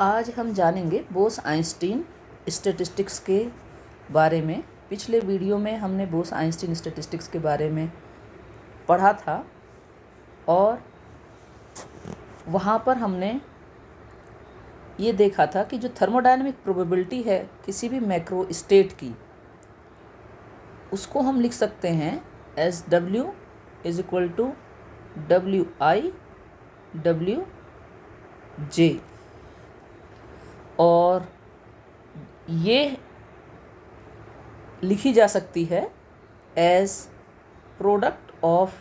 आज हम जानेंगे बोस आइंस्टीन स्टैटिस्टिक्स के बारे में। पिछले वीडियो में हमने बोस आइंस्टीन स्टैटिस्टिक्स के बारे में पढ़ा था और वहाँ पर हमने ये देखा था कि जो थर्मोडायनेमिक प्रोबेबिलिटी है किसी भी मैक्रो स्टेट की, उसको हम लिख सकते हैं as W is equal to WI WJ, और ये लिखी जा सकती है एज प्रोडक्ट ऑफ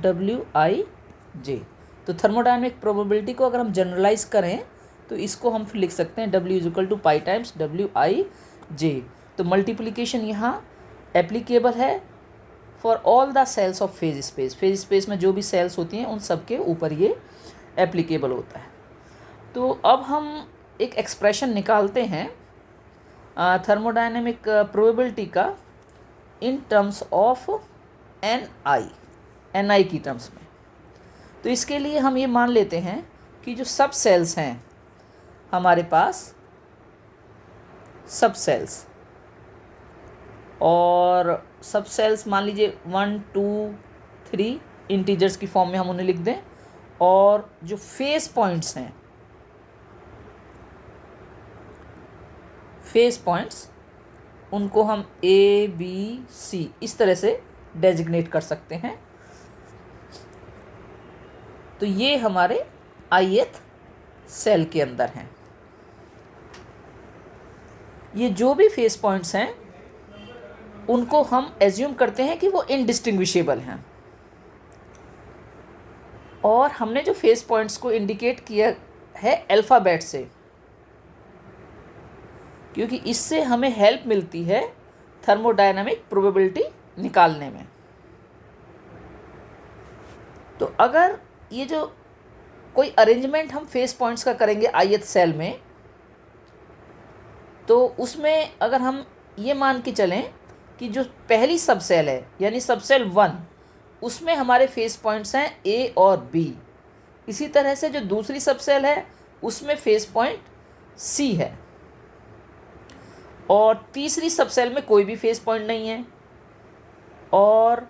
WIJ। तो थर्मोडायनेमिक प्रोबेबिलिटी को अगर हम जनरलाइज करें तो इसको हम फिर लिख सकते हैं W is equal to pi times WIJ। तो मल्टीप्लिकेशन यहाँ एप्लीकेबल है for all the cells of phase space. Phase space में जो भी सेल्स होती हैं उन सब के ऊपर ये एप्लीकेबल होता है। तो अब हम एक एक्सप्रेशन निकालते हैं थर्मोडायनेमिक प्रोबेबिलिटी का इन टर्म्स ऑफ NI की टर्म्स में। तो इसके लिए हम ये मान लेते हैं कि जो सब सेल्स हैं हमारे पास, सब सेल्स, और सब सेल्स मान लीजिए 1 2 3 इंटीजर्स की फॉर्म में हम उन्हें लिख दें, और जो फेस पॉइंट्स हैं, फेस पॉइंट्स, उनको हम ABC इस तरह से डेजिग्नेट कर सकते हैं। तो ये हमारे ith सेल के अंदर हैं। ये जो भी फेस पॉइंट्स हैं उनको हम एज्यूम करते हैं कि वो इनडिस्टिंग्विशेबल हैं, और हमने जो फेस पॉइंट्स को इंडिकेट किया है अल्फ़ाबेट से, क्योंकि इससे हमें हेल्प मिलती है थर्मोडायनामिक प्रोबेबिलिटी निकालने में। तो अगर ये जो कोई अरेंजमेंट हम फेस पॉइंट्स का करेंगे ith सेल में, तो उसमें अगर हम ये मान के चलें कि जो पहली सब सेल है यानी सब सेल 1, उसमें हमारे फेस पॉइंट्स हैं A और B। इसी तरह से जो दूसरी सब सेल है उसमें फेस पॉइंट C है, और तीसरी सब सेल में कोई भी फेस पॉइंट नहीं है, और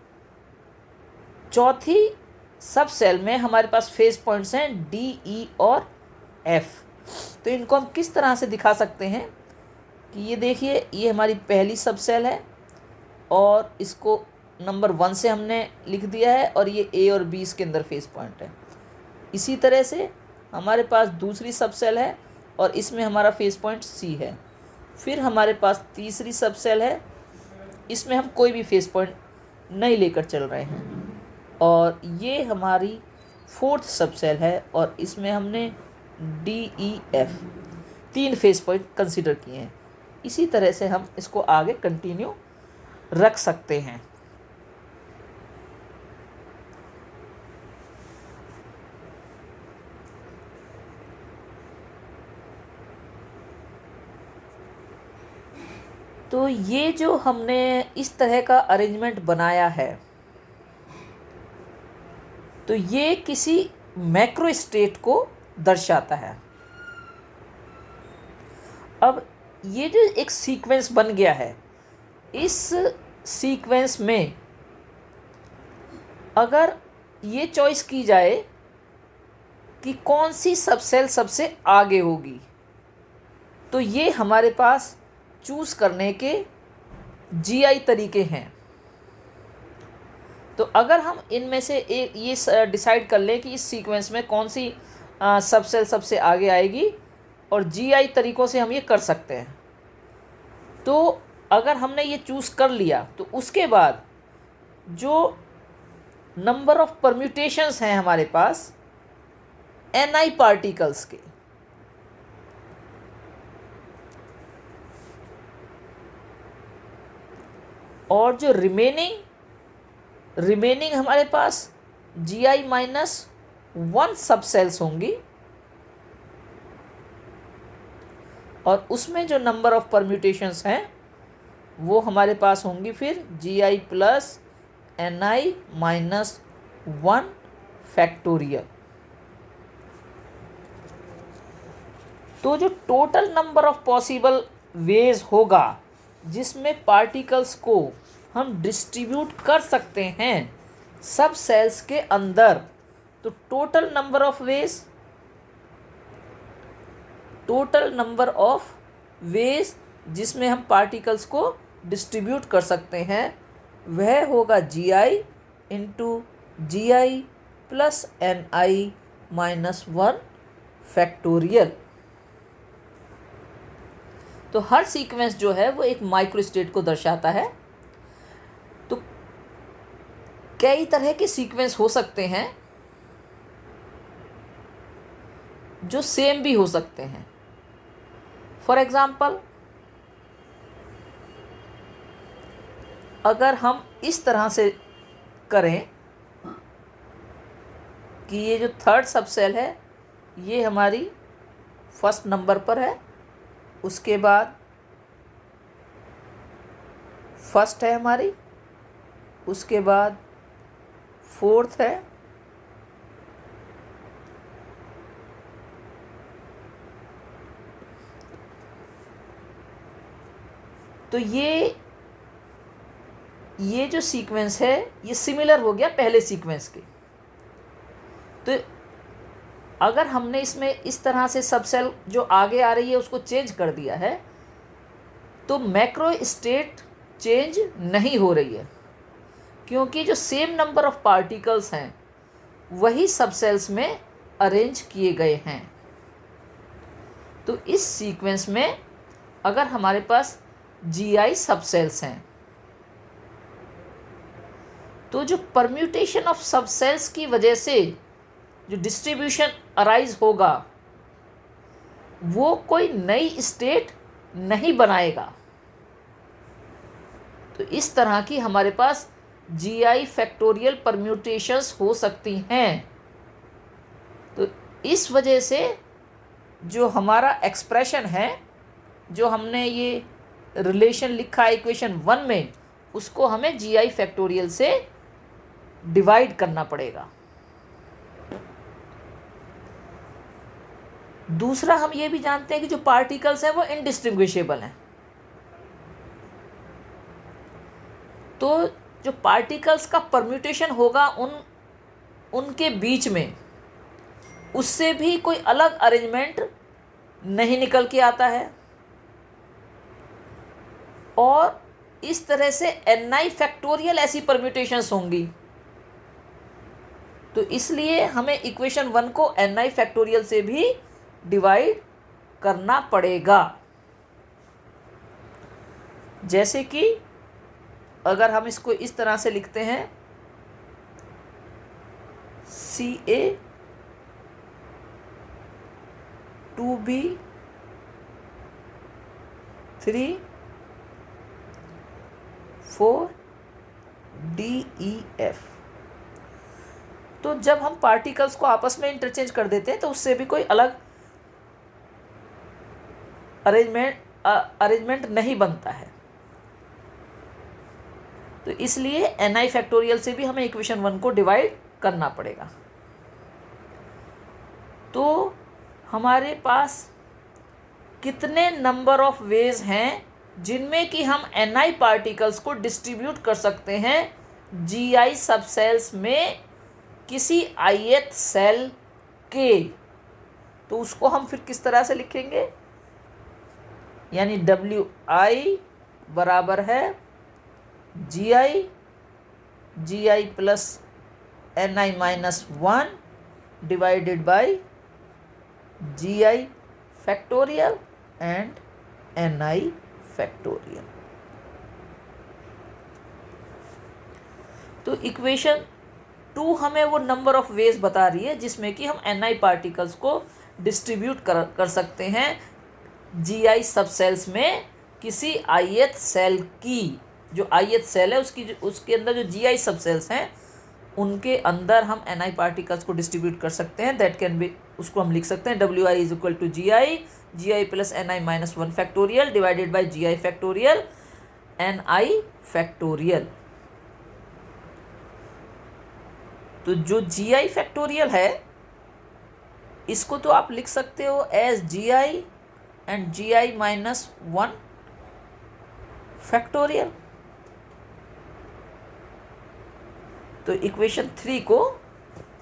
चौथी सब सेल में हमारे पास फेस पॉइंट्स हैं D E और F। तो इनको हम किस तरह से दिखा सकते हैं कि ये देखिए, ये हमारी पहली सब सेल है और इसको नंबर 1 से हमने लिख दिया है, और ये A और B इसके अंदर फेस पॉइंट है। इसी तरह से हमारे पास दूसरी सब सेल है और इसमें हमारा फेस पॉइंट C है। फिर हमारे पास तीसरी सब सेल है, इसमें हम कोई भी फेस पॉइंट नहीं लेकर चल रहे हैं, और ये हमारी 4th सब सेल है और इसमें हमने D E F 3 face point consider किए हैं। इसी तरह से हम इसको आगे कंटिन्यू रख सकते हैं। तो ये जो हमने इस तरह का अरेंजमेंट बनाया है, तो ये किसी मैक्रो स्टेट को दर्शाता है। अब ये जो एक सीक्वेंस बन गया है, इस सीक्वेंस में अगर ये चॉइस की जाए कि कौन सी सब सेल सबसे आगे होगी, तो ये हमारे पास चूज़ करने के GI तरीके हैं। तो अगर हम इनमें से एक ये डिसाइड कर लें कि इस सीक्वेंस में कौन सी सब सेल सबसे आगे आएगी, और GI तरीक़ों से हम ये कर सकते हैं। तो अगर हमने ये चूज़ कर लिया तो उसके बाद जो नंबर ऑफ परम्यूटेशंस हैं हमारे पास NI पार्टिकल्स के, और जो रिमेनिंग हमारे पास GI-1 सब सेल्स होंगी, और उसमें जो नंबर ऑफ परम्यूटेशंस हैं वो हमारे पास होंगी फिर GI प्लस NI-1 फैक्टोरियल। तो जो total number of possible ways होगा जिसमें पार्टिकल्स को हम डिस्ट्रीब्यूट कर सकते हैं सब सेल्स के अंदर, तो टोटल नंबर ऑफ वेज जिसमें हम पार्टिकल्स को डिस्ट्रीब्यूट कर सकते हैं वह होगा GI into GI plus NI minus 1 factorial. तो हर सीक्वेंस जो है वो एक माइक्रो स्टेट को दर्शाता है। तो कई तरह के सीक्वेंस हो सकते हैं जो सेम भी हो सकते हैं। फॉर एग्जाम्पल, अगर हम इस तरह से करें कि ये जो थर्ड सबसेल है ये हमारी फर्स्ट नंबर पर है, उसके बाद फर्स्ट है हमारी, उसके बाद फोर्थ है, तो ये जो सीक्वेंस है ये सिमिलर हो गया पहले सीक्वेंस के। तो अगर हमने इसमें इस तरह से सब सेल जो आगे आ रही है उसको चेंज कर दिया है तो मैक्रो स्टेट चेंज नहीं हो रही है, क्योंकि जो सेम नंबर ऑफ पार्टिकल्स हैं वही सब सेल्स में अरेंज किए गए हैं। तो इस सीक्वेंस में अगर हमारे पास GI सब सेल्स हैं तो जो परम्यूटेशन ऑफ सब सेल्स की वजह से जो डिस्ट्रीब्यूशन अराइज होगा वो कोई नई स्टेट नहीं बनाएगा। तो इस तरह की हमारे पास GI फैक्टोरियल परम्यूटेशंस हो सकती हैं। तो इस वजह से जो हमारा एक्सप्रेशन है, जो हमने ये रिलेशन लिखा है इक्वेशन 1 में, उसको हमें GI फैक्टोरियल से डिवाइड करना पड़ेगा। दूसरा, हम ये भी जानते हैं कि जो पार्टिकल्स हैं वो इनडिस्टिंग्विशेबल हैं। तो जो पार्टिकल्स का परम्यूटेशन होगा उनके बीच में, उससे भी कोई अलग अरेंजमेंट नहीं निकल के आता है, और इस तरह से NI फैक्टोरियल ऐसी परम्यूटेशंस होंगी। तो इसलिए हमें इक्वेशन 1 को NI फैक्टोरियल से भी डिवाइड करना पड़ेगा। जैसे कि अगर हम इसको इस तरह से लिखते हैं CA 2B 3 4 DEF, तो जब हम पार्टिकल्स को आपस में इंटरचेंज कर देते हैं तो उससे भी कोई अलग अरेंजमेंट नहीं बनता है। तो इसलिए NI फैक्टोरियल से भी हमें इक्वेशन 1 को डिवाइड करना पड़ेगा। तो हमारे पास कितने नंबर ऑफ वेज हैं जिनमें कि हम NI पार्टिकल्स को डिस्ट्रीब्यूट कर सकते हैं GI सब सेल्स में किसी ith सेल के। तो उसको हम फिर किस तरह से लिखेंगे, यानी WI बराबर है GI plus NI minus 1 divided by GI factorial and NI factorial. तो इक्वेशन 2 हमें वो नंबर ऑफ वेज बता रही है जिसमें कि हम NI पार्टिकल्स को डिस्ट्रीब्यूट कर सकते हैं GI सब सेल्स में किसी ith सेल की। जो ith सेल है उसके अंदर जो GI सब सेल्स हैं उनके अंदर हम NI पार्टिकल्स को डिस्ट्रीब्यूट कर सकते हैं। दैट कैन बी, उसको हम लिख सकते हैं WI is equal to GI plus NI minus 1 factorial divided by GI factorial NI factorial. तो जो GI फैक्टोरियल है इसको तो आप लिख सकते हो as GI and GI minus 1 factorial. तो इक्वेशन 3 को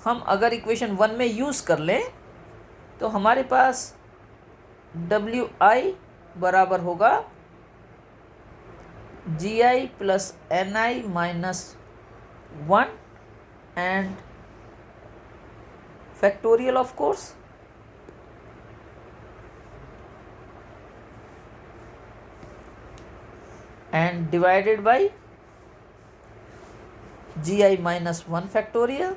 हम अगर इक्वेशन 1 में यूज़ कर लें तो हमारे पास WI बराबर होगा GI plus NI minus 1 and factorial of course, and divided by GI minus 1 factorial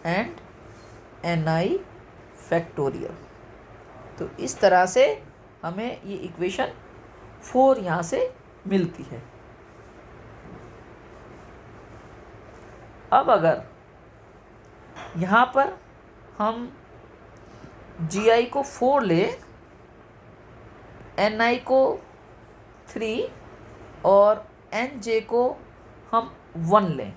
and NI factorial. तो इस तरह से हमें ये इक्वेशन 4 यहाँ से मिलती है। अब अगर यहाँ पर हम GI को 4 लें, NI को 3 और NJ को हम 1 लें,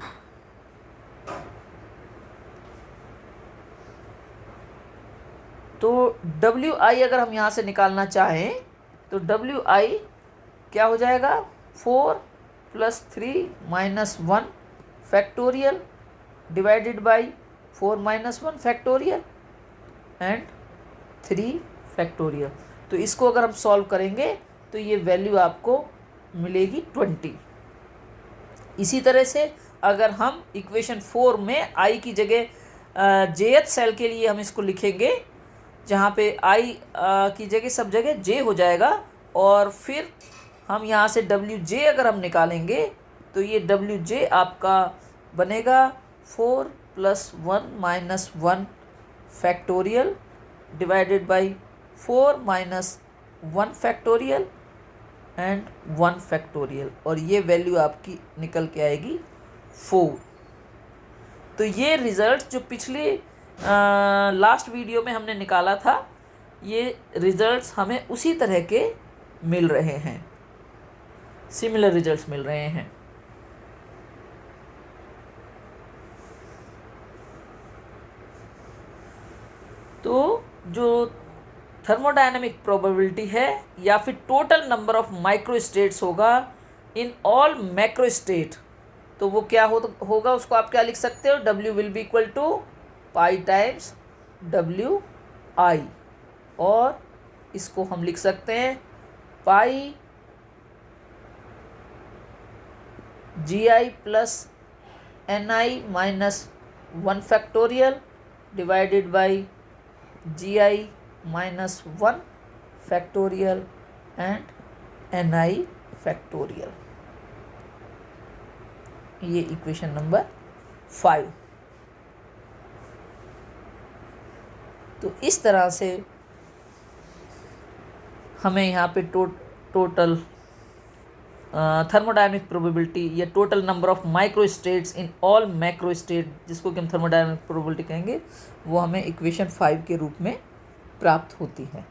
तो WI अगर हम यहाँ से निकालना चाहें तो WI क्या हो जाएगा, 4 plus 3 minus 1 factorial divided by 4 minus 1 factorial and 3 factorial. तो इसको अगर हम सॉल्व करेंगे तो ये वैल्यू आपको मिलेगी 20। इसी तरह से अगर हम इक्वेशन 4 में I की जगह jth सेल के लिए हम इसको लिखेंगे, जहाँ पे I की जगह सब जगह J हो जाएगा, और फिर हम यहाँ से WJ अगर हम निकालेंगे तो ये WJ आपका बनेगा 4 plus 1 minus 1 factorial divided by 4 minus 1 factorial and 1 factorial, और ये वैल्यू आपकी निकल के आएगी 4। तो ये रिज़ल्ट जो पिछली लास्ट वीडियो में हमने निकाला था, ये रिज़ल्ट्स हमें उसी तरह के मिल रहे हैं, सिमिलर रिज़ल्ट्स मिल रहे हैं। तो जो थर्मोडायनेमिक प्रोबेबिलिटी है या फिर total number of micro states होगा इन ऑल मैक्रो स्टेट, तो वो क्या होगा, उसको आप क्या लिख सकते हो, W will be equal to pi times WI, और इसको हम लिख सकते हैं pi GI plus NI minus 1 factorial divided by GI minus 1 factorial and NI factorial. ये इक्वेशन नंबर 5। तो इस तरह से हमें यहाँ पे टोटल थर्मोडायनेमिक प्रोबेबिलिटी या total number of micro states in all macro state, जिसको कि हम थर्मोडायनेमिक प्रोबेबिलिटी कहेंगे, वो हमें इक्वेशन 5 के रूप में प्राप्त होती है।